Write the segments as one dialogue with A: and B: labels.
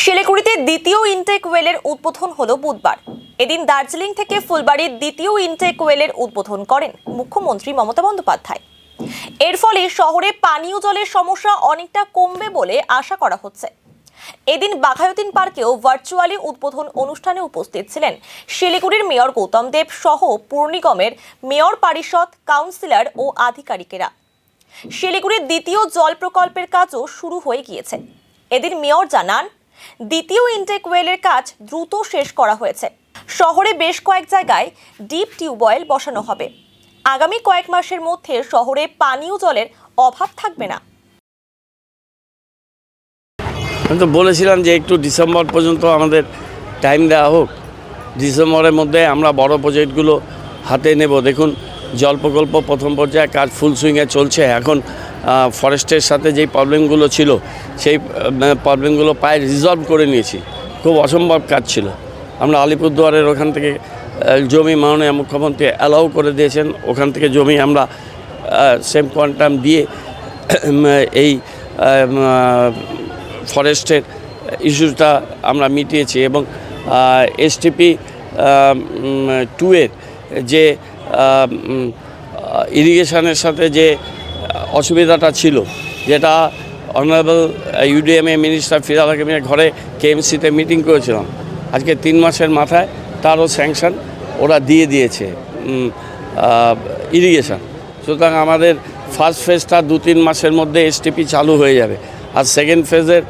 A: শিলিগুড়িতে দ্বিতীয় ইনটেক ওয়েলের উদ্বোধন হলো বুধবার। এদিন দার্জিলিং থেকে ফুলবাড়ির দ্বিতীয় ইনটেক ওয়েলের উদ্বোধন করেন মুখ্যমন্ত্রী মমতা বন্দ্যোপাধ্যায়। এর ফলে শহরে পানীয় জলের সমস্যা অনেকটা কমবে বলে আশা করা হচ্ছে। এদিন বাঘাযতীন পার্কেও ভার্চুয়ালি উদ্বোধন অনুষ্ঠানে উপস্থিত ছিলেন শিলিগুড়ির মেয়র গৌতম দেব সহ পুর নিগমের মেয়র পরিষদ, কাউন্সিলর ও আধিকারিকেরা। শিলিগুড়ির দ্বিতীয় জল প্রকল্পের কাজও শুরু হয়ে গিয়েছে। এদিন মেয়র জানান, দ্বিতীয় ইনটেক ওয়েলের কাজ দ্রুত শেষ করা হয়েছে। শহরে বেশ কয়েক জায়গায় ডিপ টিউবওয়েল বসানো হবে। আগামী কয়েক মাসের মধ্যে শহরে পানীয় জলের অভাব থাকবে না।
B: আমি তো বলেছিলাম যে একটু ডিসেম্বর পর্যন্ত আমাদের টাইম দেওয়া হোক। ডিসেম্বরের মধ্যে আমরা বড় প্রজেক্টগুলো হাতে নেব। দেখুন, জল প্রকল্প প্রথম পর্যায়ে কাজ ফুল সুইংয়ে চলছে। এখন ফরেস্টের সাথে যেই প্রবলেমগুলো ছিল সেই প্রবলেমগুলো প্রায় রিজলভ করে নিয়েছি। খুব অসম্ভব কাজ ছিল। আমরা আলিপুরদুয়ারের ওখান থেকে জমি মাননীয় মুখ্যমন্ত্রী অ্যালাউ করে দিয়েছেন। ওখান থেকে জমি আমরা সেম কোয়ান্টাম দিয়ে এই ফরেস্টের ইস্যুটা আমরা মিটিয়েছি এবং এসটিপি 2-এর যে ইরিগেশনের সাথে যে অসুবিধাটা ছিল, যেটা অনারেবল ইউডিএমএ মিনিস্টার ফিরহাদ হাকিমের ঘরে কেএমসিতে মিটিং করেছিলাম, আজকে 3 মাসের মাথায় তারও স্যাংশন ওরা দিয়ে দিয়েছে ইরিগেশন। সুতরাং আমাদের ফার্স্ট ফেজটা 2-3 মাসের মধ্যে এসটিপি চালু হয়ে যাবে। আর সেকেন্ড ফেজের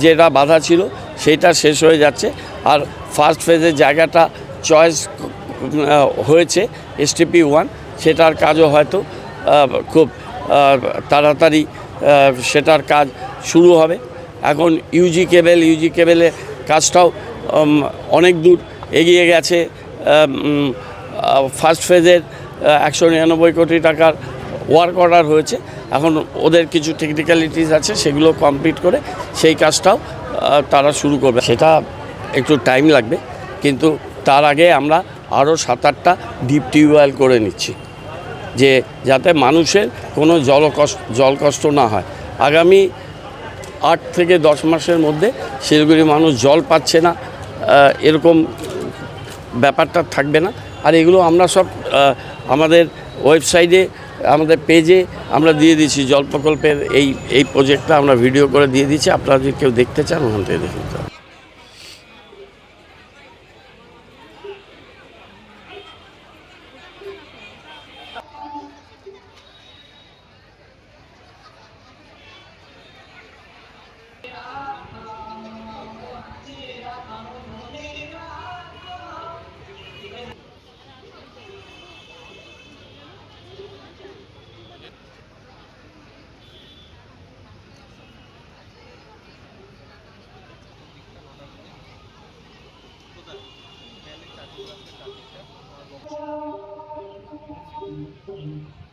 B: যেটা বাধা ছিল সেইটা শেষ হয়ে যাচ্ছে। আর ফার্স্ট ফেজের জায়গাটা চয়েস হয়েছে এসটিপি 1, সেটার কাজও হয়তো খুব তাড়াতাড়ি সেটার কাজ শুরু হবে। এখন ইউজি কেবেলের কাজটাও অনেক দূর এগিয়ে গেছে। ফার্স্ট ফেজের 199 কোটি টাকার ওয়ার্ক অর্ডার হয়েছে। এখন ওদের কিছু টেকনিক্যালিটিস আছে, সেগুলো কমপ্লিট করে সেই কাজটাও তারা শুরু করবে। সেটা একটু টাইম লাগবে, কিন্তু তার আগে আমরা আরও 7-8টা ডিপ টিউবওয়েল করে নিচ্ছি, যে যাতে মানুষের কোনো জল কষ্ট না হয়। আগামী 8 থেকে 10 মাসের মধ্যে শিলিগুড়ির মানুষ জল পাচ্ছে না এরকম ব্যাপারটা থাকবে না। আর এগুলো আমরা সব আমাদের ওয়েবসাইটে, আমাদের পেজে আমরা দিয়ে দিচ্ছি। জল প্রকল্পের এই প্রজেক্টটা আমরা ভিডিও করে দিয়ে দিচ্ছি। আপনারা যদি কেউ দেখতে চান ওখান থেকে দেখুন।
C: Thank you.